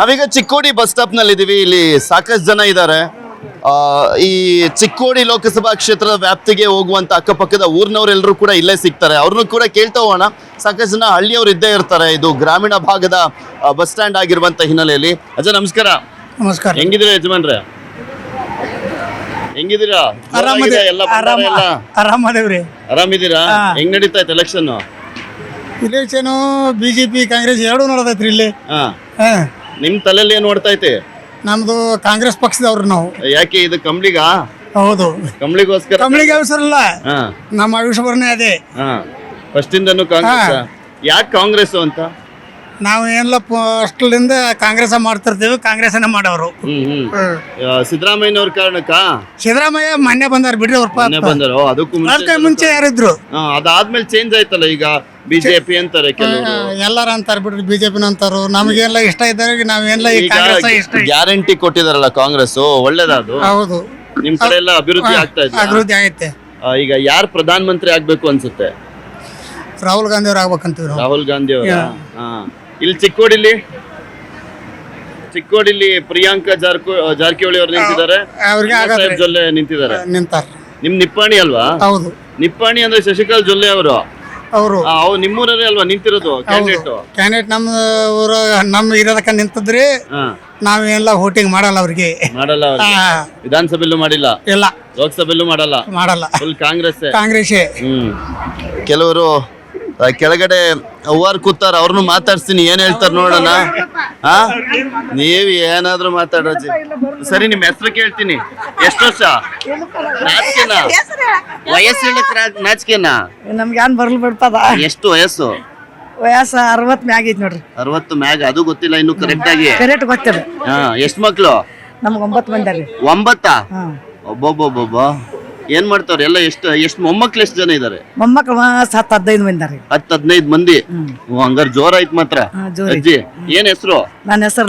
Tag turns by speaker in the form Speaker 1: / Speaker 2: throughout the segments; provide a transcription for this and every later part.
Speaker 1: ನಾವೀಗ Chikkodi bus stop ನಲ್ಲಿ ಇದೀವಿ. ಇಲ್ಲಿ ಸಾಕಷ್ಟು ಜನ ಇದ್ದಾರೆ. ಈ ಚಿಕ್ಕೋಡಿ ಲೋಕಸಭಾ ಕ್ಷೇತ್ರದ ವ್ಯಾಪ್ತಿಗೆ ಹೋಗುವಂತ ಅಕ್ಕಪಕ್ಕದ ಊರಿನವರೆಲ್ಲರೂ ಕೂಡ ಇಲ್ಲೇ ಸಿಗ್ತಾರೆ. ಅವ್ರನ್ನು ಕೂಡ ಕೇಳ್ತಾ ಹೋಗೋಣ. ಸಾಕಷ್ಟು ಜನ ಹಳ್ಳಿಯವರು ಇದ್ದೇ ಇರ್ತಾರೆ. ಇದು ಗ್ರಾಮೀಣ ಭಾಗದ ಬಸ್ ಸ್ಟ್ಯಾಂಡ್ ಆಗಿರುವಂತ ಹಿನ್ನೆಲೆಯಲ್ಲಿ. ಅಜ್ಜ ನಮಸ್ಕಾರ.
Speaker 2: ನಮಸ್ಕಾರ.
Speaker 1: ಹೆಂಗಿದ್ದೀರಾ ಯಜಮಾನ್ರೆ? ಹೆಂಗಿದ್ದೀರಾ?
Speaker 2: ಆರಾಮದೇವ್ರಿ.
Speaker 1: ಆರಾಮಿದ್ದೀರಾ? ಹೆಂಗ್ ನಡೀತಾ ಇತ್ತು ಎಲೆಕ್ಷನ್?
Speaker 2: ಇಲೆಕ್ಷನ್ ಬಿಜೆಪಿ ಕಾಂಗ್ರೆಸ್ ಎರಡು ನೋಡದೈತ್ರಿ ಇಲ್ಲಿ.
Speaker 1: ನಿಮ್ ತಲೆಯಲ್ಲಿ ಏನ್ ನೋಡ್ತಾ ಐತಿ?
Speaker 2: ನಮ್ದು ಕಾಂಗ್ರೆಸ್ ಪಕ್ಷದವ್ರು ನಾವು.
Speaker 1: ಯಾಕೆ ಇದು ಕಂಬ್ಳಿಗ?
Speaker 2: ಹೌದು,
Speaker 1: ಕಂಬ್ಳಿಗೋಸ್ಕರ.
Speaker 2: ಕಂಬಳಿಗೆ ಅವಸರ ಇಲ್ಲ, ನಮ್ಮ ಆಯುಷ್ವರ್ನೇ ಅದೇ.
Speaker 1: ಫಸ್ಟ್ ಇಂದನು ಕಾಂಗ್ರೆಸ್. ಯಾಕೆ ಕಾಂಗ್ರೆಸ್ ಅಂತ?
Speaker 2: ನಾವು ಏನೆಲ್ಲ ಅಷ್ಟಲಿಂದ ಕಾಂಗ್ರೆಸ್ ಮಾಡ್ತಿರ್ತೀವಿ, ಕಾಂಗ್ರೆಸ್ನ ಮಾಡೋರು.
Speaker 1: ಸಿದ್ದರಾಮಯ್ಯನವ್ರ ಕಾರಣಕ್ಕ?
Speaker 2: ಸಿದ್ದರಾಮಯ್ಯ ಮೊನ್ನೆ ಬಂದಾರ ಬಿಡ್ರಿ, ಅವ್ರ
Speaker 1: ಬಂದರು. ಅದಕ್ಕೂ
Speaker 2: ಮುಂಚೆ ಯಾರಿದ್ರು?
Speaker 1: ಅದಾದ್ಮೇಲೆ ಚೇಂಜ್ ಆಯ್ತಲ್ಲ, ಈಗ ಬಿಜೆಪಿ ಅಂತಾರೆ ಕೆಲವರು.
Speaker 2: ಎಲ್ಲಾರ ಅಂತಾರ ಬಿಡ್ರಿ, ಬಿಜೆಪಿ ಅಂತಾರು. ನಮಗೆಲ್ಲ ಇಷ್ಟ ಇದ್ದಾರೆ, ನಾವೆಲ್ಲ ಇಷ್ಟ.
Speaker 1: ಗ್ಯಾರಂಟಿ ಕೊಟ್ಟಿದಾರಲ್ಲ ಕಾಂಗ್ರೆಸ್, ಒಳ್ಳೇದದು.
Speaker 2: ಹೌದು,
Speaker 1: ನಿಮ್ ಕಡೆ ಎಲ್ಲ ಅಭಿವೃದ್ಧಿ ಆಗ್ತಾ ಇದೆ.
Speaker 2: ಅಭಿವೃದ್ಧಿ ಆಗೈತೆ.
Speaker 1: ಈಗ ಯಾರು ಪ್ರಧಾನ ಮಂತ್ರಿ ಆಗ್ಬೇಕು ಅನ್ಸುತ್ತೆ?
Speaker 2: ರಾಹುಲ್ ಗಾಂಧಿ ಅವ್ರು ಆಗ್ಬೇಕಂತೀವಿ.
Speaker 1: ರಾಹುಲ್ ಗಾಂಧಿ ಅವರ. ಇಲ್ಲಿ ಚಿಕ್ಕೋಡಿಲಿ ಪ್ರಿಯಾಂಕಾ ಜಾರಕಿಹೊಳಿ ಅವರು ನಿಂತಿದ್ದಾರೆ, ಜೊಲ್ಲೆ ನಿಂತಿದ್ದಾರೆ. ನಿಮ್ ನಿಪ್ಪಾಣಿ ಅಲ್ವಾ?
Speaker 2: ಹೌದು,
Speaker 1: ನಿಪ್ಪಾಣಿ ಅಂದ್ರೆ ಶಶಿಕಾಂತ್ ಜೊಲ್ಲೆ ಅವರು.
Speaker 2: ಅವ್ರು
Speaker 1: ನಿಮ್ಮೂರೇ ಅಲ್ವಾ ನಿಂತಿರೋದು?
Speaker 2: ಕ್ಯಾಂಡಿಡೇಟ್ ನಮ್ಮ ಊರ ನಮ್ಮ ಇರೋದಕ್ಕ ನಿಂತಿದ್ರಿ. ನಾವೆಲ್ಲ ವೋಟಿಂಗ್ ಮಾಡಲ್ಲ ಅವ್ರಿಗೆ.
Speaker 1: ಮಾಡಲ್ಲ. ವಿಧಾನಸಭೆಲ್ಲೂ ಮಾಡಿಲ್ಲ,
Speaker 2: ಇಲ್ಲ
Speaker 1: ಲೋಕಸಭೆಲ್ಲೂ ಮಾಡಲ್ಲ. ಫುಲ್ ಕಾಂಗ್ರೆಸ್. ಕೆಲವರು ಕೆಳಗಡೆ ಅವ್ವಾರು ಕೂತಾರ, ಅವ್ರನ್ನು ಮಾತಾಡ್ತೀನಿ. ಏನ್ ಹೇಳ್ತಾರ ನೋಡೋಣ. ನೀವ್ ಏನಾದ್ರು ಮಾತಾಡ್ರಿ. ಸರಿ, ನಿಮ್ ಹೆಸರು ಕೇಳ್ತೀನಿ. ಎಷ್ಟು ವರ್ಷ? ನಾಚಿಕೆನಾ? ವಯಸ್ಸು ಹೇಳಕ್ ನಾಚಿಕೆನಾ?
Speaker 3: ನಮ್ಗೆ ಏನ್ ಬರ್ಲಿ ಬಿಡ್ತದ.
Speaker 1: ಎಷ್ಟು ವಯಸ್ಸು?
Speaker 3: ವಯಸ್ಸು 60 ಮ್ಯಾಗ ಐತಿ ನೋಡ್ರಿ.
Speaker 1: 60 ಮ್ಯಾಗ? ಅದು ಗೊತ್ತಿಲ್ಲ ಇನ್ನು ಕರೆಕ್ಟ್ ಆಗಿ.
Speaker 3: ಕರೆಕ್ಟ್ ಗೊತ್ತಿಲ್ಲ.
Speaker 1: ಎಷ್ಟ್ ಮಕ್ಳು?
Speaker 3: ನಮ್ಗೆ 9 ಮಂದಿ ರೀ.
Speaker 1: 9? ಒಬ್ಬೊಬ್ಬೊಬ್ಬ ಏನ್ ಮಾಡ್ತಾವ್ರ ಎಲ್ಲ? ಎಷ್ಟು ಮೊಮ್ಮಕ್ಳು? ಎಷ್ಟು ಜನ ಇದಾರೆ
Speaker 3: ಮೊಮ್ಮಕ್ಳು? 10-15 ಮಂದಿ ರೀ.
Speaker 1: 10-15 ಮಂದಿ. ಹಂಗಾರ ಜೋರ ಐತ್ ಮಾತ್ರ. ಅಜ್ಜಿ ಏನ್ ಹೆಸರು?
Speaker 3: ನನ್ನ ಹೆಸರು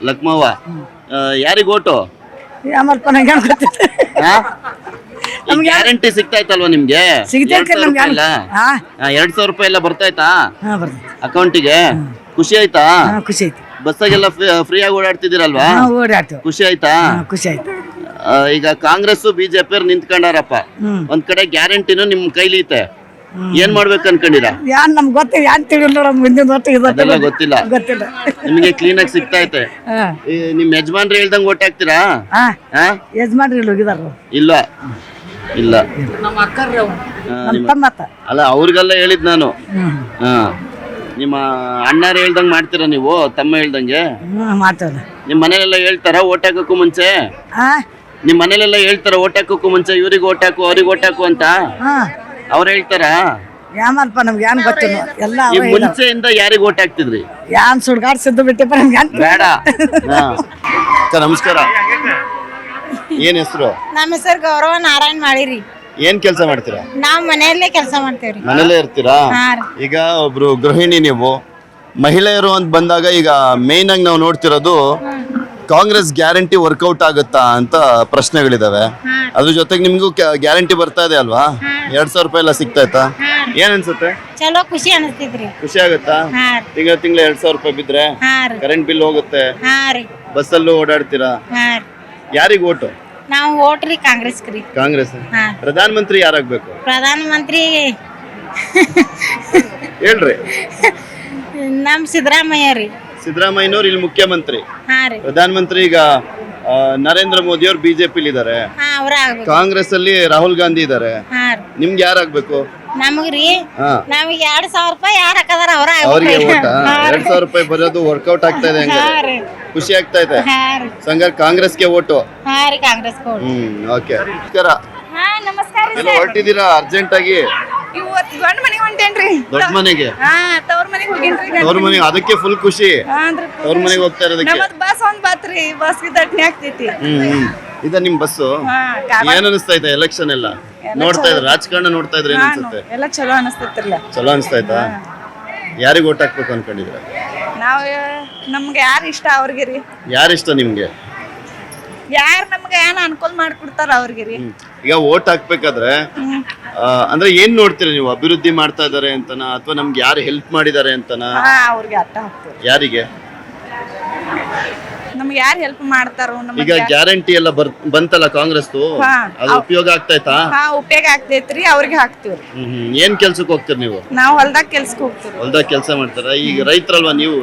Speaker 1: ಲಕ್ಮವ್ವ. ಯಾರಿಗ ಓಟು?
Speaker 3: ಆಮಲ್ಪ ನಂಗೆ ಏನ್ ಗೊತ್ತಿತ್ತು.
Speaker 1: ಗ್ಯಾರಂಟಿ ಸಿಗ್ತಾ ಇತ್ತಲ್ವಾ ನಿಮ್ಗೆ? 2,000 ರೂಪಾಯಿ ಎಲ್ಲ ಬರ್ತಾಯ್ತಾ ಅಕೌಂಟಿಗೆ? ಖುಷಿ ಆಯ್ತಾ?
Speaker 3: ಖುಷಿ ಐತಿ.
Speaker 1: ಬಸ್ಸಾಗೆಲ್ಲ ಫ್ರೀ ಆಗಿ ಓಡಾಡ್ತಿದ್ದೀರಲ್ವಾ?
Speaker 3: ಓಡಾಡ್ತೀವಿ.
Speaker 1: ಖುಷಿ ಆಯ್ತಾ?
Speaker 3: ಖುಷಿ ಆಯ್ತು.
Speaker 1: ಈಗ ಕಾಂಗ್ರೆಸ್ ಬಿಜೆಪಿ ನಿಂತ್ಕೊಂಡಾರಪ್ಪ. ಒಂದ್ ಕಡೆ ಗ್ಯಾರಂಟಿನೂ ನಿಮ್ ಕೈಲಿ ಐತೆ. ಏನ್ ಮಾಡ್ಬೇಕು ಅನ್ಕೊಂಡಿರ?
Speaker 3: ಯಾನ್ ನಮ್ಗೆ ಗೊತ್ತಿಲ್ಲ, ಯಾನ್ ತಿಳಿಲ್ಲ. ಮುಂದಿನ
Speaker 1: ಅದೆಲ್ಲ ಗೊತ್ತಿಲ್ಲ. ನಿಮ್ಗೆ ಕ್ಲೀನ್ ಆಗಿ ಸಿಗ್ತಾ ಐತೆ. ನಿಮ್ ಯಜಮಾನ್ರು ಹೇಳ್ದಂಗ್ ಓಟ್ ಹಾಕ್ತೀರಾ?
Speaker 3: ಯಜಮಾನ್ರಿ ಹೋಗಿದಾರ?
Speaker 1: ಇಲ್ಲ.
Speaker 3: ಅಲ್ಲ,
Speaker 1: ಅವ್ರಿಗೆಲ್ಲ ಹೇಳಿದ್ ನಾನು. ನಿಮ್ಮ ಅಣ್ಣಾರು ಹೇಳ್ದಂಗ್ ಮಾಡ್ತೀರಾ ನೀವು? ತಮ್ಮ ಹೇಳ್ದಂಗೆ
Speaker 3: ಮಾಡ್ತೇವೆ.
Speaker 1: ನಿಮ್ ಮನೇಲೆಲ್ಲ ಹೇಳ್ತಾರ ಓಟ್ ಹಾಕಕ್ಕೂ ಮುಂಚೆ? ನಿಮ್ ಮನೇಲೆಲ್ಲ ಹೇಳ್ತಾರ ಓಟ್ ಹಾಕಕ್ಕೂ ಮುಂಚೆ ಇವ್ರಿಗೆ ಓಟ್ ಹಾಕು ಅವ್ರಿಗೆ ಓಟ್ ಹಾಕು ಅಂತ? ಅವ್ರು ಹೇಳ್ತಾರ?
Speaker 3: ಯಾಮಲ್ಪ ನಮ್ಗೆ ಏನ್ ಗೊತ್ತಿಲ್ಲ. ಎಲ್ಲ
Speaker 1: ಮುಂಚೆಯಿಂದ ಯಾರಿಗೆ ಓಟ್ ಹಾಕ್ತಿದ್ರಿ?
Speaker 3: ಯಾನ್ ಸುಡ್ಗಾಡ್ಸಿದ್ದು ಬಿಟ್ಟಿಪ್ಪ ನಮ್ಗೆ
Speaker 1: ಬೇಡ. ನಮಸ್ಕಾರ. ಏನ್ ಹೆಸರು?
Speaker 4: ನಮ್ಮ ಹೆಸರು ಗೌರವ ನಾರಾಯಣ್ ಮಾಡಿರಿ.
Speaker 1: ಏನ್ ಕೆಲಸ ಮಾಡ್ತೀರಾ?
Speaker 4: ನಾವ್ ಮನೆಯಲ್ಲೇ ಕೆಲಸ ಮಾಡ್ತೇವ್ರಿ.
Speaker 1: ಮನೇಲೇ ಇರ್ತೀರಾ? ಈಗ ಒಬ್ರು ಗೃಹಿಣಿ ನೀವು. ಮಹಿಳೆಯರು ಅಂತ ಬಂದಾಗ ಈಗ ಮೇನ್ ಆಗಿ ನಾವು ನೋಡ್ತಿರೋದು ಕಾಂಗ್ರೆಸ್ ಗ್ಯಾರಂಟಿ ವರ್ಕೌಟ್ ಆಗುತ್ತಾ ಅಂತ ಪ್ರಶ್ನೆಗಳಿದಾವೆ. ಅದ್ರ ಜೊತೆಗೆ ನಿಮ್ಗೂ ಗ್ಯಾರಂಟಿ ಬರ್ತಾ ಇದೆ ಅಲ್ವಾ? 2,000 ರೂಪಾಯಿ ಎಲ್ಲ ಸಿಗ್ತಾ? ಏನ್ ಅನ್ಸುತ್ತೆ?
Speaker 4: ಚಲೋ ಖುಷಿ ಅನಿಸ್ತಿದ್ರಿ.
Speaker 1: ಖುಷಿ ಆಗುತ್ತಾ? ತಿಂಗಳ 2,000 ರೂಪಾಯಿ ಬಿದ್ರೆ ಕರೆಂಟ್ ಬಿಲ್ ಹೋಗುತ್ತೆ, ಬಸ್ಸಲ್ಲೂ ಓಡಾಡ್ತೀರಾ. ಯಾರಿಗ ಓಟು?
Speaker 4: ನಾವು ಓಟ್ರಿ ಕಾಂಗ್ರೆಸ್.
Speaker 1: ಕಾಂಗ್ರೆಸ್. ಪ್ರಧಾನ ಮಂತ್ರಿ ಯಾರಾಗ್ಬೇಕು?
Speaker 4: ಪ್ರಧಾನ ಮಂತ್ರಿ
Speaker 1: ಹೇಳ್ರಿ.
Speaker 4: ನಮ್ ಸಿದ್ದರಾಮಯ್ಯ ರೀ.
Speaker 1: ಸಿದ್ದರಾಮಯ್ಯನವ್ರು ಇಲ್ಲಿ ಮುಖ್ಯಮಂತ್ರಿ. ಪ್ರಧಾನ ಮಂತ್ರಿ ಈಗ ನರೇಂದ್ರ ಮೋದಿ ಅವ್ರು ಬಿಜೆಪಿಲಿ ಇದಾರೆ. ಕಾಂಗ್ರೆಸ್ ಅಲ್ಲಿ ರಾಹುಲ್ ಗಾಂಧಿ ಇದಾರೆ. ನಿಮ್ಗೆ ಯಾರಾಗ್ಬೇಕು?
Speaker 4: ನಮಗ್ರಿ ನಮಗೆ 2,000 ರೂಪಾಯಿ ಯಾರು ಹಾಕದಾರ
Speaker 1: ಅವ್ರಿಗೆ ಓಟ. 2,000 ರೂಪಾಯಿ ಬರೋದು ವರ್ಕೌಟ್ ಆಗ್ತಾ ಇದೆ. ಖುಷಿ ಆಗ್ತಾ ಇದೆ. ಸಂಗಾರ ಕಾಂಗ್ರೆಸ್ಗೆ ಓಟು. ಓಕೆ.
Speaker 4: ನಮಸ್ಕಾರ.
Speaker 1: ಹೊರಟಿದ್ದೀರಾ ಅರ್ಜೆಂಟ್ ಆಗಿ? ದೊಡ್ಡ ಮನೆಗೆ? ತವ್ರ ಮನೆಗೆ. ಅದಕ್ಕೆ ಫುಲ್ ಖುಷಿ. ತವ್ರ ಮನೆಗೆ ಹೋಗ್ತಾ ಇರೋದಕ್ಕೆ. ಇದ ನಿಮ್ ಬಸ್ಸು? ಏನ್ ಅನಿಸ್ತಾ ಇದೆ ಎಲೆಕ್ಷನ್ ಎಲ್ಲ ನೋಡ್ತಾ ಇದ್ರೆ? ರಾಜಕಾರಣ ನೋಡ್ತಾ ಇದ್ರೆ ಏನ್ ಅನ್ಸುತ್ತೆ?
Speaker 3: ಎಲ್ಲ ಚಲೋ ಅನಿಸ್ತೈತಿರ್ಲ.
Speaker 1: ಚಲೋ ಅನಿಸ್ತಾಯ್ತಾ? ಯಾರಿಗೆ ಓಟ್ ಹಾಕ್ಬೇಕು ಅನ್ಕೊಂಡಿದ್ರ?
Speaker 3: ನಮ್ಗೆ ಯಾರು ಇಷ್ಟ ಅವ್ರಿಗೆ ರೀ.
Speaker 1: ಯಾರು ಇಷ್ಟ ನಿಮ್ಗೆ?
Speaker 3: ಯಾರು ನಮ್ಗೆ ಏನ್ ಅನುಕೂಲ ಮಾಡ್ಕೊಡ್ತಾರ ಅವ್ರಿಗೆ ರೀ.
Speaker 1: ಈಗ ಓಟ್ ಹಾಕ್ಬೇಕಾದ್ರೆ ಅಂದ್ರೆ ಏನ್ ನೋಡ್ತೀರಿ ನೀವು? ಅಭಿವೃದ್ಧಿ ಮಾಡ್ತಾ ಇದಾರೆ ಅಂತನಾ ಅಥವಾ ನಮ್ಗೆ ಯಾರು ಹೆಲ್ಪ್ ಮಾಡಿದಾರೆ ಅಂತನಾ?
Speaker 3: ಅವ್ರಿಗೆ ಅರ್ಥ ಆಗ್ತದೆ.
Speaker 1: ಯಾರಿಗೆ?
Speaker 3: ನಮ್ಗೆ ಯಾರು ಹೆಲ್ಪ್ ಮಾಡ್ತಾರೋ
Speaker 1: ಈಗ
Speaker 3: ನಮಗೆ
Speaker 1: ಗ್ಯಾರಂಟಿ ಎಲ್ಲ ಬಂತಲ್ಲ ಕಾಂಗ್ರೆಸ್
Speaker 3: ಹಾ.
Speaker 1: ಅದು ಉಪಯೋಗ ಆಗ್ತಾಯ್ತಾ?
Speaker 3: ಉಪಯೋಗ ಆಗ್ತೈತ್ರಿ, ಅವ್ರಿಗೆ ಹಾಕ್ತಿವ್ರಿ.
Speaker 1: ಏನ್ ಕೆಲ್ಸಕ್ಕೆ ಹೋಗ್ತೀರಿ ನೀವು?
Speaker 3: ನಾವು ಹೊಲ್ದಾಗ ಕೆಲ್ಸಕ್ಕೆ ಹೋಗ್ತೀವಿ.
Speaker 1: ಹೊಲ್ದಾಗ ಕೆಲಸ ಮಾಡ್ತಾರ? ಈಗ ರೈತರಲ್ವಾ ನೀವು?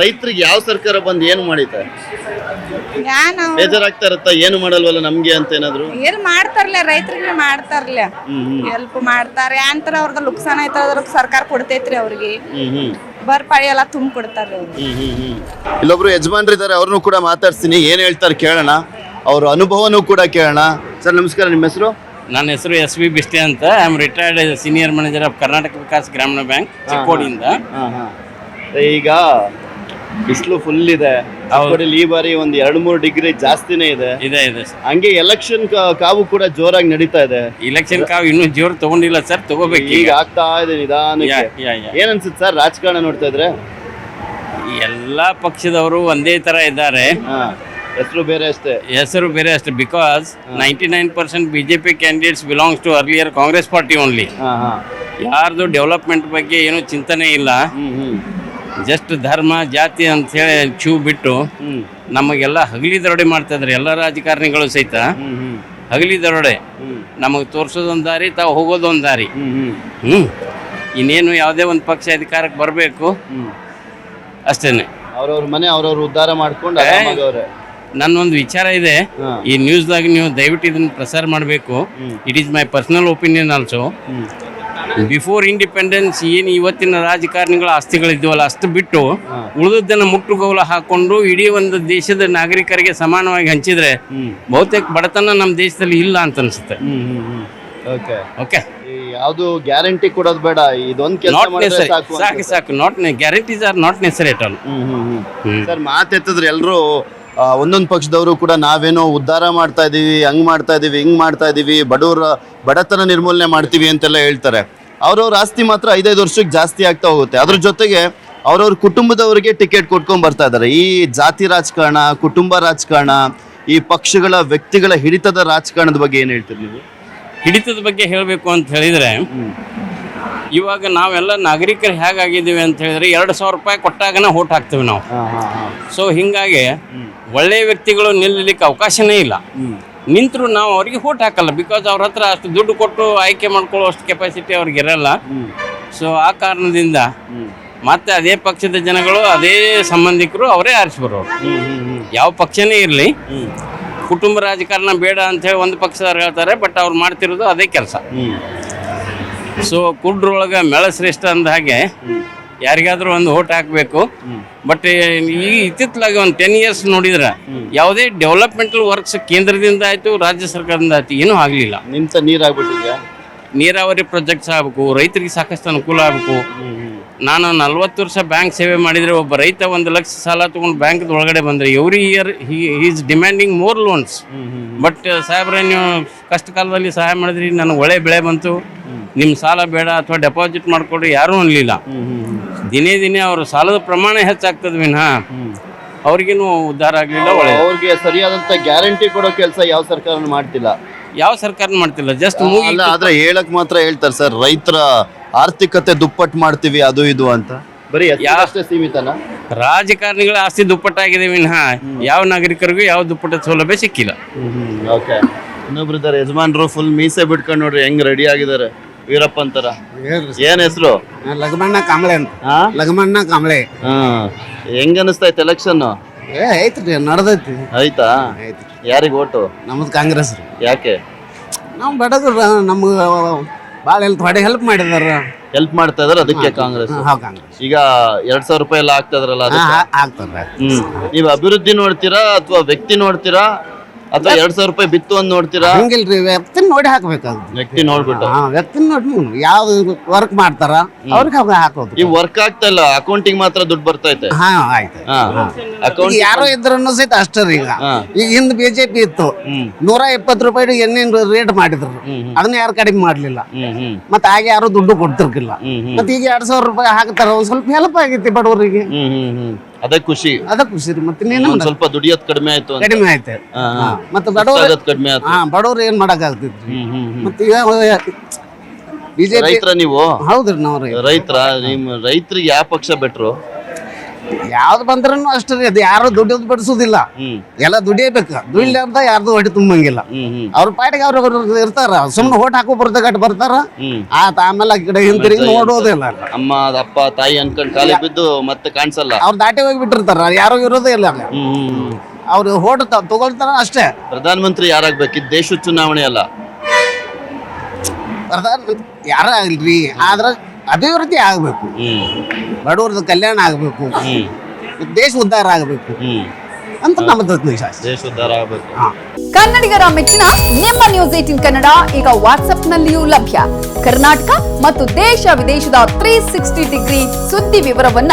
Speaker 1: ರೈತರಿಗೆ ಯಾವ ಸರ್ಕಾರ ಬಂದು ಏನು ಮಾಡಿತ? ಬೇಜಾರಾಗ್ತಾ ಇರತ್ತ ಏನು ಮಾಡಲ್ವಲ್ಲ ನಮ್ಗೆ ಅಂತ ಏನಾದ್ರು?
Speaker 3: ಏನ್ ಮಾಡ್ತಾರಲ್ಲ, ರೈತರಿಗೆ ಮಾಡ್ತಾರಲ್ಲ, ಹೆಲ್ಪ್ ಮಾಡ್ತಾರೆ. ಅಂತರ ಅವ್ರದ ಲುಕ್ಸಾನ್ ಆಯ್ತ ಅದ್ರ ಸರ್ಕಾರ ಕೊಡ್ತೈತ್ರಿ ಅವ್ರಿಗೆ. ಬರ್ಪಾಳಿ ಎಲ್ಲ ತುಂಬ ಕೊಡ್ತಾರೆ.
Speaker 1: ಇಲ್ಲೊಬ್ರು ಯಜಮಾನ್ರಿದ್ದಾರೆ, ಅವ್ರನ್ನು ಕೂಡ ಮಾತಾಡ್ತೀನಿ, ಏನ್ ಹೇಳ್ತಾರೆ ಕೇಳೋಣ, ಅವ್ರ ಅನುಭವನೂ ಕೂಡ ಕೇಳೋಣ. ಸರ್ ನಮಸ್ಕಾರ, ನಿಮ್ಮ ಹೆಸರು?
Speaker 5: ನನ್ನ ಹೆಸರು ಎಸ್ ವಿ ಬಿಸ್ಟೆ ಅಂತ. I am retired senior manager of Karnataka Vikas ಗ್ರಾಮೀಣ ಬ್ಯಾಂಕ್, ಚಿಕ್ಕೋಡಿಯಿಂದ.
Speaker 1: ಈಗ ಬಿಸಿಲು ಫುಲ್ ಇದೆ ಚಿಕ್ಕೋಡಿಲಿ, ಈ ಬಾರಿ ಒಂದ್ 2-3 ಡಿಗ್ರಿ ಜಾಸ್ತಿನೇ ಇದೆ.
Speaker 5: ಇದೆ ಸರ್.
Speaker 1: ಹಂಗೆ ಎಲೆಕ್ಷನ್ ಕಾವು ಕೂಡ ಜೋರಾಗಿ ನಡೀತಾ ಇದೆ.
Speaker 5: ಇಲೆಕ್ಷನ್ ಕಾವು ಇನ್ನೂ ಜೋರು ತಗೊಂಡಿಲ್ಲ ಸರ್, ತಗೋಬೇಕು.
Speaker 1: ಈಗ ಆಗ್ತಾ ಇದೆ ನಿಧಾನಕ್ಕೆ. ಏನ್ ಅನ್ಸುತ್ತೆ ಸರ್ ರಾಜಕಾರಣ ನೋಡ್ತಾ ಇದ್ರೆ?
Speaker 5: ಎಲ್ಲಾ ಪಕ್ಷದವರು ಒಂದೇ ತರ ಇದ್ದಾರೆ,
Speaker 1: ಹೆಸರು ಬೇರೆ ಅಷ್ಟೇ.
Speaker 5: ಹೆಸರು ಬೇರೆ ಅಷ್ಟೇ. Because 99% BJP candidates belongs to earlier Congress party only. ಯಾರ್ದು ಡೆವಲಪ್ಮೆಂಟ್ ಬಗ್ಗೆ ಏನು ಚಿಂತನೆ ಇಲ್ಲ. ಜಸ್ಟ್ ಧರ್ಮ ಜಾತಿ ಅಂತ ಹೇಳಿ ಚೂ ಬಿಟ್ಟು ನಮಗೆಲ್ಲ ಹಗಲಿ ದರೋಡೆ ಮಾಡ್ತಾ ಇದ್ದಾರೆ ಎಲ್ಲ ರಾಜಕಾರಣಿಗಳು ಸಹಿತ. ಹಗಲಿ ದರೋಡೆ ನಮಗೆ ತೋರಿಸೋದೊಂದು ದಾರಿ, ತಾವು ಹೋಗೋದೊಂದು ದಾರಿ. ಇನ್ನೇನು ಯಾವುದೇ ಒಂದು ಪಕ್ಷ ಅಧಿಕಾರಕ್ಕೆ ಬರಬೇಕು ಅಷ್ಟೇನೆ.
Speaker 1: ಅವ್ರವ್ರ ಮನೆ ಅವ್ರವ್ರು ಉದ್ಧಾರ ಮಾಡ್ಕೊಂಡು
Speaker 5: ನನ್ನೊಂದು ವಿಚಾರ ಇದೆ, ಈ ನ್ಯೂಸ್ದಾಗ ನೀವು ದಯವಿಟ್ಟು ಇದನ್ನು ಪ್ರಸಾರ ಮಾಡಬೇಕು. It is my personal opinion also. Before independence ಏನು ಇವತ್ತಿನ ರಾಜಕಾರಣಿಗಳ ಆಸ್ತಿಗಳಿದ್ವಲ್ಲ ಅಷ್ಟು ಬಿಟ್ಟು ಉಳಿದದ್ದನ್ನು ಮುಟ್ಟುಗೋಲು ಹಾಕೊಂಡು ಇಡೀ ಒಂದು ದೇಶದ ನಾಗರಿಕರಿಗೆ ಸಮಾನವಾಗಿ ಹಂಚಿದ್ರೆ ಬಹುತೇಕ ಬಡತನ ನಮ್ಮ ದೇಶದಲ್ಲಿ ಇಲ್ಲ ಅಂತ ಅನ್ಸುತ್ತೆ. ಓಕೆ,
Speaker 1: ಯಾವುದು ಗ್ಯಾರಂಟಿ ಕೊಡೋದು ಬೇಡ, ಇದೊಂದು
Speaker 5: ಸಾಕು. Not guarantees are not necessary at all.
Speaker 1: Sir ಮಾತೆತ್ತಿದ್ರೆ ಎಲ್ಲರೂ ಒಂದೊಂದು ಪಕ್ಷದವರು ಕೂಡ ನಾವೇನೋ ಉದ್ಧಾರ ಮಾಡ್ತಾ ಇದೀವಿ, ಹಂಗ್ ಮಾಡ್ತಾ ಇದೀವಿ, ಹಿಂಗ್ ಮಾಡ್ತಾ ಇದೀವಿ, ಬಡತನ ನಿರ್ಮೂಲನೆ ಮಾಡ್ತೀವಿ ಅಂತೆಲ್ಲ ಹೇಳ್ತಾರೆ. ಅವ್ರವ್ರ ಆಸ್ತಿ ಮಾತ್ರ 5-5 ವರ್ಷಕ್ಕೆ ಜಾಸ್ತಿ ಆಗ್ತಾ ಹೋಗುತ್ತೆ. ಅದ್ರ ಜೊತೆಗೆ ಅವ್ರವ್ರ ಕುಟುಂಬದವರಿಗೆ ಟಿಕೆಟ್ ಕೊಟ್ಕೊಂಡ್ ಬರ್ತಾ ಇದ್ದಾರೆ. ಈ ಜಾತಿ ರಾಜಕಾರಣ, ಕುಟುಂಬ ರಾಜಕಾರಣ, ಈ ಪಕ್ಷಗಳ ವ್ಯಕ್ತಿಗಳ ಹಿಡಿತದ ರಾಜಕಾರಣದ ಬಗ್ಗೆ ಏನ್ ಹೇಳ್ತೀರಿ ನೀವು?
Speaker 5: ಹಿಡಿತದ ಬಗ್ಗೆ ಹೇಳಬೇಕು ಅಂತ ಹೇಳಿದ್ರೆ, ಇವಾಗ ನಾವೆಲ್ಲ ನಾಗರಿಕರು ಹೇಗಾಗಿದ್ದೀವಿ ಅಂತ ಹೇಳಿದ್ರೆ 2,000 ರೂಪಾಯಿ ಕೊಟ್ಟಾಗನ ಓಟ್ ಹಾಕ್ತೀವಿ ನಾವು. ಸೊ ಹಿಂಗಾಗಿ ಒಳ್ಳೆಯ ವ್ಯಕ್ತಿಗಳು ನಿಲ್ಲಲಿಕ್ಕೆ ಅವಕಾಶನೇ ಇಲ್ಲ. ನಿಂತರೂ ನಾವು ಅವ್ರಿಗೆ ಓಟ್ ಹಾಕಲ್ಲ, ಬಿಕಾಸ್ ಅವ್ರ ಹತ್ರ ಅಷ್ಟು ದುಡ್ಡು ಕೊಟ್ಟು ಆಯ್ಕೆ ಮಾಡ್ಕೊಳ್ಳೋ ಅಷ್ಟು ಕೆಪಾಸಿಟಿ ಅವ್ರಿಗೆ ಇರಲ್ಲ. ಸೊ ಆ ಕಾರಣದಿಂದ ಮತ್ತೆ ಅದೇ ಪಕ್ಷದ ಜನಗಳು, ಅದೇ ಸಂಬಂಧಿಕರು ಅವರೇ ಆರಿಸಿ ಬರೋರು. ಯಾವ ಪಕ್ಷನೇ ಇರಲಿ, ಕುಟುಂಬ ರಾಜಕಾರಣ ಬೇಡ ಅಂತ ಹೇಳಿ ಒಂದು ಪಕ್ಷದವ್ರು ಹೇಳ್ತಾರೆ, ಬಟ್ ಅವ್ರು ಮಾಡ್ತಿರೋದು ಅದೇ ಕೆಲಸ. ಸೊ ಕುಡ್ರೊಳಗೆ ಮೇಳ ಶ್ರೇಷ್ಠ ಅಂದ ಹಾಗೆ ಯಾರಿಗಾದ್ರೂ ಒಂದು ಓಟ್ ಹಾಕಬೇಕು. ಬಟ್ ಈ ಇತ್ತಿತ್ತಲಾಗಿ ಒಂದು 10 years ನೋಡಿದ್ರೆ ಯಾವುದೇ ಡೆವಲಪ್ಮೆಂಟಲ್ ವರ್ಕ್ಸ್ ಕೇಂದ್ರದಿಂದ ಆಯಿತು, ರಾಜ್ಯ ಸರ್ಕಾರದಿಂದ ಆಯ್ತು, ಏನೂ ಆಗಲಿಲ್ಲ.
Speaker 1: ನಿಂತ ನೀರಾಗ್ಬಿಟ್ಟಿದೆ.
Speaker 5: ನೀರಾವರಿ ಪ್ರಾಜೆಕ್ಟ್ಸ್ ಆಗಬೇಕು, ರೈತರಿಗೆ ಸಾಕಷ್ಟು ಅನುಕೂಲ ಆಗಬೇಕು. ನಾನು 40 ವರ್ಷ ಬ್ಯಾಂಕ್ ಸೇವೆ ಮಾಡಿದರೆ ಒಬ್ಬ ರೈತ 1 ಲಕ್ಷ ಸಾಲ ತೊಗೊಂಡು ಬ್ಯಾಂಕ್ ಒಳಗಡೆ ಬಂದರೆ every year is demanding more loans. But ಸಾಹೇಬ್ರೆ, ನೀವು ಕಷ್ಟ ಕಾಲದಲ್ಲಿ ಸಹಾಯ ಮಾಡಿದ್ರಿ, ನನಗೆ ಒಳ್ಳೆ ಬೆಳೆ ಬಂತು, ನಿಮ್ಮ ಸಾಲ ಬೇಡ ಅಥವಾ ಡೆಪಾಸಿಟ್ ಮಾಡಿಕೊಡ್ರಿ, ಯಾರೂ ಅನ್ಲಿಲ್ಲ. ದಿನೇ ದಿನೇ ಅವ್ರ ಸಾಲದ ಪ್ರಮಾಣ ಹೆಚ್ಚಾಗ್ತದೆ ವಿನಃ ಅವ್ರಿಗೇನು ಉದ್ಧಾರ ಆಗಲಿಲ್ಲ. ಒಳ್ಳೆ
Speaker 1: ಅವ್ರಿಗೆ ಸರಿಯಾದಂತ ಗ್ಯಾರಂಟಿ ಕೊಡೋ ಕೆಲಸ ಯಾವ ಸರ್ಕಾರ ಮಾಡ್ತಿಲ್ಲ.
Speaker 5: ಜಸ್ಟ್
Speaker 1: ಆದ್ರೆ ಹೇಳಕ್ ಮಾತ್ರ ಹೇಳ್ತಾರೆ ಸರ್, ರೈತರ ಆರ್ಥಿಕತೆ ದುಪ್ಪಟ್ಟು ಮಾಡ್ತೀವಿ ಅದು ಇದು ಅಂತ. ಬರೀ ಅಷ್ಟೇ ಸೀಮಿತನ?
Speaker 5: ರಾಜಕಾರಣಿಗಳ ಆಸ್ತಿ ದುಪ್ಪಟ್ಟಾಗಿದೆ ವಿನಃ ಯಾವ ನಾಗರಿಕರಿಗೂ ಯಾವ ದುಪ್ಪಟ್ಟ ಸೌಲಭ್ಯ ಸಿಕ್ಕಿಲ್ಲ.
Speaker 1: ಓಕೆ, ಇನ್ನೊಬ್ರು ಯಜಮಾನ್ರು ಫುಲ್ ಮೀಸೆ ಬಿಟ್ಕೊಂಡು ನೋಡ್ರಿ ಹೆಂಗ್ ರೆಡಿ ಆಗಿದ್ದಾರೆ, ವೀರಪ್ಪ ಅಂತಾರ. ಏನ್ ಹೆಸರು?
Speaker 2: ಲಗಮಣ್ಣ ಕಾಂಬ್ಳೆ ಅಂತ. ಲಗಮಣ್ಣ ಕಾಂಬ್ಳೆ.
Speaker 1: ಹೆಂಗ ಅನಿಸ್ತೈತೆ ಎಲೆಕ್ಷನ್?
Speaker 2: ಐತ್ರಿ, ನಡ್ದೈತಿ.
Speaker 1: ಆಯ್ತಾ? ಯಾರಿಗೆ ಓಟು?
Speaker 2: ನಮ್ದು ಕಾಂಗ್ರೆಸ್ ರೀ.
Speaker 1: ಯಾಕೆ?
Speaker 2: ನಾವು ಬಡದ್ರು, ನಮ್ಗೆ ಭಾಳ ಹೆಲ್ಪ್ ಮಾಡಿದಾರ.
Speaker 1: ಹೆಲ್ಪ್ ಮಾಡ್ತಾ ಇದಾರೆ, ಅದಕ್ಕೆ ಕಾಂಗ್ರೆಸ್. ಈಗ 2,000 ರೂಪಾಯಿ ಎಲ್ಲ ಆಗ್ತಾ ಇದ್ರಲ್ಲ,
Speaker 2: ಆಗ್ತಾರೆ.
Speaker 1: ನೀವು ಅಭಿವೃದ್ಧಿ ನೋಡ್ತೀರಾ ಅಥವಾ ವ್ಯಕ್ತಿ ನೋಡ್ತೀರಾ ಅಥವಾ 2,000 ರೂಪಾಯಿ ಬಿತ್ತು ಅಂತ ನೋಡ್ತೀರಾ?
Speaker 2: ಹಂಗಿಲ್ರಿ, ವ್ಯಕ್ತಿನ ನೋಡಿ ಹಾಕ್ಬೇಕಾಗುತ್ತೆ.
Speaker 1: ವ್ಯಕ್ತಿ ನೋಡ್ಬಿಟ್ಟು
Speaker 2: ವ್ಯಕ್ತಿನ ನೋಡಿ ಯಾವ್ದು ವರ್ಕ್ ಮಾಡ್ತಾರ ಅವ್ರಿಗೆ ಹಾಕೋದು.
Speaker 1: ಈ ವರ್ಕ್ ಆಗ್ತಾ ಇಲ್ಲ, ಅಕೌಂಟಿಗೆ ಮಾತ್ರ ದುಡ್ಡು ಬರ್ತೈತೆ.
Speaker 2: ಆಯ್ತು.
Speaker 1: ಅಕೌಂಟ್
Speaker 2: ಯಾರೋ ಇದ್ರೂ ಸಹಿತ ಅಷ್ಟೇ. ಈಗ ಹಿಂದ್ ಬಿಜೆಪಿ ಇತ್ತು, 120 ರೂಪಾಯಿ ಎಣ್ಣೆ ರೇಟ್ ಮಾಡಿದ್ರು, ಅದನ್ನ ಯಾರು ಕಡಿಮೆ ಮಾಡ್ಲಿಲ್ಲ. ಮತ್ತೆ ಹಾಗೆ ಯಾರು ದುಡ್ಡು ಕೊಡ್ತಿರ್ಕಿಲ್ಲ. ಮತ್ತೆ ಈಗ 2,000 ರೂಪಾಯಿ ಹಾಕ್ತಾರ, ಒಂದ್ ಸ್ವಲ್ಪ ಹೆಲ್ಪ್ ಆಗೈತಿ ಬಡವರಿಗೆ.
Speaker 1: ಅದೇ ಖುಷಿ
Speaker 2: ರೀ. ಮತ್ತೆ
Speaker 1: ಸ್ವಲ್ಪ ದುಡಿಯೋದ್ ಕಡಿಮೆ ಆಯ್ತು,
Speaker 2: ಕಡಿಮೆ ಆಯ್ತು. ಮತ್ತೆ ಬಡವರು
Speaker 1: ಕಡಿಮೆ ಆಯ್ತು.
Speaker 2: ಬಡವ್ರು ಏನ್ ಮಾಡಕ್ ಆಗ್ತಿದ್ರಿ. ಮತ್ತೆ ಈಗ ಬಿಜೆಪಿ
Speaker 1: ರೈತರ ನೀವು?
Speaker 2: ಹೌದ್ರಿ, ನಾವು
Speaker 1: ರೈತರ. ನಿಮ್ ರೈತರಿಗೆ ಯಾವ ಪಕ್ಷ ಬೆಟ್ರು?
Speaker 2: ಯಾವ್ದು ಬಂದ್ರೂ ಅಷ್ಟೇ ರೀ, ಅದು ಯಾರು ದುಡಿಯೋದು ಬಡಿಸೋದಿಲ್ಲ, ಎಲ್ಲ ದುಡಿಯಬೇಕು. ದುಡಿಲಾರ್ದ ಯಾರ್ದು ಹೊಟ್ಟೆ ತುಂಬಂಗಿಲ್ಲ. ಅವ್ರ ಪಾಟಿಗೆ ಅವ್ರು ಇರ್ತಾರ, ಸುಮ್ನೆ ಓಟ್ ಹಾಕೋ ಬರ್ದಗಟ್ಟು ಬರ್ತಾರ, ಆಮೇಲೆ ಆ ಕಡೆ ಹಿಂತಿರುಗಿ ನೋಡೋದಿಲ್ಲ.
Speaker 1: ಅಮ್ಮ ಅಪ್ಪ ತಾಯಿ ಅನ್ಕೊಂಡ್ ಕಾಲಿ ಬಿದ್ದು ಮತ್ತೆ ಕಾಣಿಸಲ್ಲ.
Speaker 2: ಅವ್ರು ದಾಟಿ ಹೋಗಿ ಬಿಟ್ಟಿರ್ತಾರ, ಯಾರು ಇರೋದೇ ಇಲ್ಲ. ಅವ್ರು ಓಟ್ ತಗೊಳ್ತಾರ ಅಷ್ಟೇ.
Speaker 1: ಪ್ರಧಾನಮಂತ್ರಿ ಯಾರಾಗ್ಬೇಕು? ಇದು ದೇಶದ ಚುನಾವಣೆ ಅಲ್ಲ.
Speaker 2: ಯಾರ ಆಗ್ಲಿ, ಆದ್ರ ಅಭಿವೃದ್ಧಿ ಆಗ್ಬೇಕು, ಬಡವ್ರದ್ದು ಕಲ್ಯಾಣ ಆಗ್ಬೇಕು, ದೇಶ ಉದ್ಧಾರ ಆಗ್ಬೇಕು ಅಂತ ನಮ್ಮ ವಿಶ್ವಾಸ.
Speaker 1: ದೇಶ ಉದ್ಧಾರ ಆಗ್ಬೇಕು.
Speaker 6: ಕನ್ನಡಿಗರ ಮೆಚ್ಚಿನ ನಿಮ್ಮ ನ್ಯೂಸ್ 18 ಕನ್ನಡ ಈಗ ವಾಟ್ಸ್ಆಪ್ನಲ್ಲಿಯೂ ಲಭ್ಯ. ಕರ್ನಾಟಕ ಮತ್ತು ದೇಶ ವಿದೇಶದ 360 ಡಿಗ್ರಿ ಸುದ್ದಿ ವಿವರವನ್ನ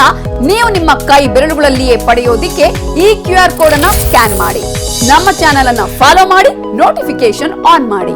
Speaker 6: ನೀವು ನಿಮ್ಮ ಕೈ ಬೆರಳುಗಳಲ್ಲಿಯೇ ಪಡೆಯೋದಿಕ್ಕೆ ಈ QR ಕೋಡ್ ಅನ್ನ ಸ್ಕ್ಯಾನ್ ಮಾಡಿ. ನಮ್ಮ ಚಾನೆಲ್ ಅನ್ನ ಫಾಲೋ ಮಾಡಿ, ನೋಟಿಫಿಕೇಶನ್ ಆನ್ ಮಾಡಿ.